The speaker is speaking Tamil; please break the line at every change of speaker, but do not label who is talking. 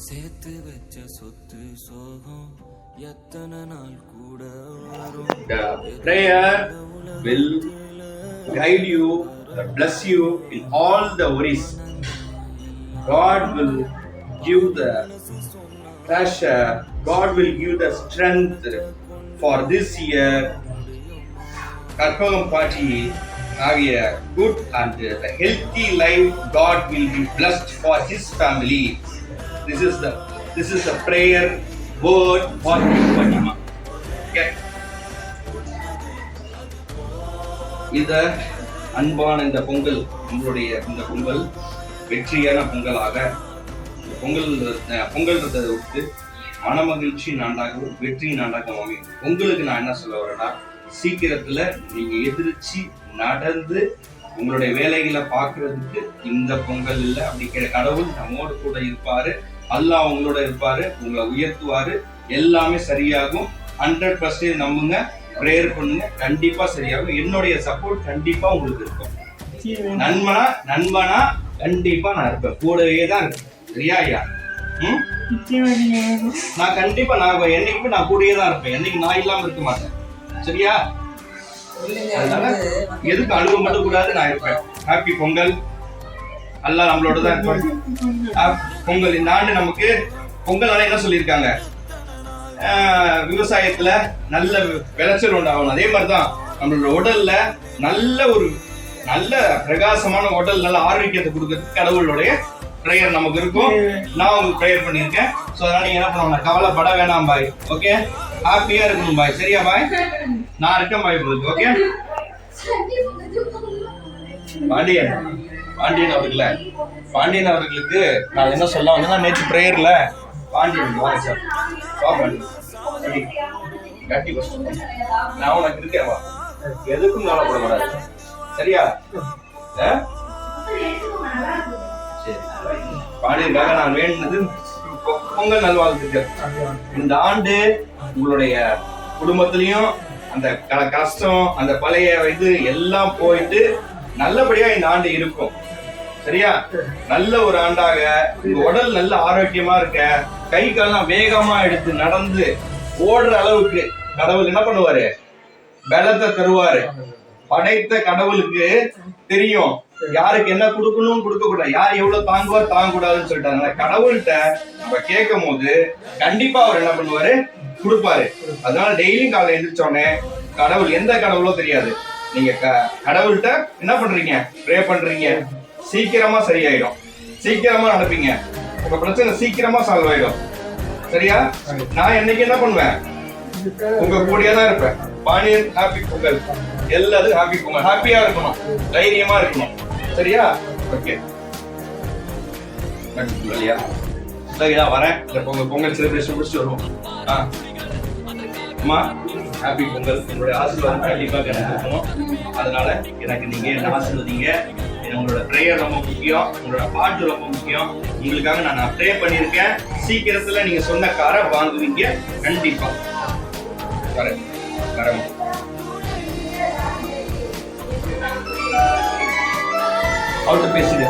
The prayer will guide you, bless you in all the worries. God will give the pressure, God will give the strength for this year. Karpagam party have a good and a healthy life. God will be blessed for his family. This is the prayer word for you, Fatima. Okay. இந்த அன்பான இந்த பொங்கல், உங்களுடைய இந்த பொங்கல் வெற்றியான பொங்கலாக, பொங்கல்ன்றதை விட்டு மனமகிழ்ச்சி நாண்டாகவும் வெற்றி நாண்டாகவும் அமையும். உங்களுக்கு நான் என்ன சொல்ல வரேன்னா, சீக்கிரத்துல நீங்க எதிர்த்து நடந்து உங்களுடைய வேலைகளை பார்க்கறதுக்கு இந்த பொங்கல் இல்லை அப்படிங்கிற கடவுள் நம்மோடு கூட இருப்பாரு. அல்லாஹ் உங்களோட இருப்பாரு, உங்களை உயர்த்துவாரு, எல்லாமே சரியாகும். 100% நம்புங்க, ப்ரேயர் பண்ணுங்க, கண்டிப்பா சரியாகும். என்னுடைய சப்போர்ட் கண்டிப்பா உங்களுக்கு இருக்கும். நண்பனா கண்டிப்பா நான் இருப்பேன், கூடவே தான் இருப்பேன். சரியா ஐயா? நான் கண்டிப்பா என்னைக்குமே நான் கூடவே தான் இருப்பேன். என்னைக்கு நான் இல்லாம இருக்க மாட்டேன். சரியா? அதனால எதுக்கு அழுவ மட்டும் கூடாது, நான் இருப்பேன். ஹாப்பி பொங்கல். அல்லாஹ் நம்மளோட தான் இருப்பாங்க. பொங்கல் இந்த ஆண்டு நமக்கு பொங்கல் என்ன சொல்லியிருக்காங்க, விவசாயத்துல நல்ல விளைச்சல் உண்டாகணும். அதே மாதிரிதான் நம்மளோட உடல்ல நல்ல பிரகாசமான உடல், நல்ல ஆரோக்கியத்தை கொடுக்கறதுக்கு கடவுளுடைய ப்ரேயர் நமக்கு இருக்கும். நான் உங்களுக்கு ப்ரேயர் பண்ணியிருக்கேன். ஸோ அதனால நீங்க என்ன பண்ணணும், கவலைப்பட வேணாம் பாய். ஓகே, ஹாப்பியா இருக்கணும் பாய். சரியா பாய்? நான் இருக்கேன் பாய் உங்களுக்கு. ஓகே, பாண்டியன் அவர்களுக்கு நான் என்ன சொல்ல வந்தேன்னா, நேற்று ப்ரேயர்ல பாண்டியன் வாங்க சார், கட்டி நான் உனக்கு இருக்கேன், எதுக்கும் கவலைப்படக்கூடாது. சரியா? சரி, பாண்டியனுக்காக நான் வேண்டினது பொங்கல் நல்வாழ்த்துக்கள். இந்த ஆண்டு உங்களுடைய குடும்பத்திலையும் அந்த கஷ்டம், அந்த பழைய இது எல்லாம் போயிட்டு நல்லபடியா இந்த ஆண்டு இருக்கும். சரியா? நல்ல ஒரு ஆண்டாக, உங்க உடல் நல்ல ஆரோக்கியமா இருக்க, கை காலம் வேகமா எடுத்து நடந்து ஓடுற அளவுக்கு கடவுள் என்ன பண்ணுவாரு, பலத்தை தருவாரு. படைத்த கடவுளுக்கு தெரியும் யாருக்கு என்ன கொடுக்கணும் கொடுக்க கூடாது, யார் எவ்வளவு தாங்குவார் தாங்க கூடாதுன்னு சொல்லிட்டாங்க. கடவுள்கிட்ட நம்ம கேட்கும் போது கண்டிப்பா அவர் என்ன பண்ணுவாரு, கொடுப்பாரு. அதனால டெய்லியும் காலைல எழுந்திரிச்சோடனே, கடவுள் எந்த கடவுளோ தெரியாது, நீங்க கடவுள்கிட்ட என்ன பண்றீங்க, ப்ரே பண்றீங்க, சீக்கிரமா சரியாயிடும், சீக்கிரமா நடப்பீங்க, உங்க பிரச்சனை சீக்கிரமா சால்வ் ஆயிடும். சரியா? நான் என்னைக்கு என்ன பண்ணுவேன், உங்க கூடயே தான் இருப்பேன். பாண்டியன் ஹாப்பி பொங்கல், எல்லாரும் ஹாப்பி பொங்கல். ஹாப்பியா இருக்கணும், தைரியமா இருக்கணும். சரியா? ஓகே, வரேன். பொங்கல் செலிப்ரேஷன் முடிச்சுட்டு வருவோம். அம்மா ஹாப்பி பொங்கல். உங்களுடைய ஆசீர்வாதம் கண்டிப்பாக எனக்கு இருக்கணும். அதனால எனக்கு நீங்க என்ன ஆசீர்வதிங்க. உங்களோட ப்ரேயர் ரொம்ப முக்கியம், உங்களோட பாட்டு ரொம்ப முக்கியம். உங்களுக்காக நான் ப்ரே பண்ணியிருக்கேன். சீக்கிரத்துல நீங்க சொன்ன காரை வாங்குவீங்க கண்டிப்பா. வரேன். அவர்கிட்ட பேசுங்க.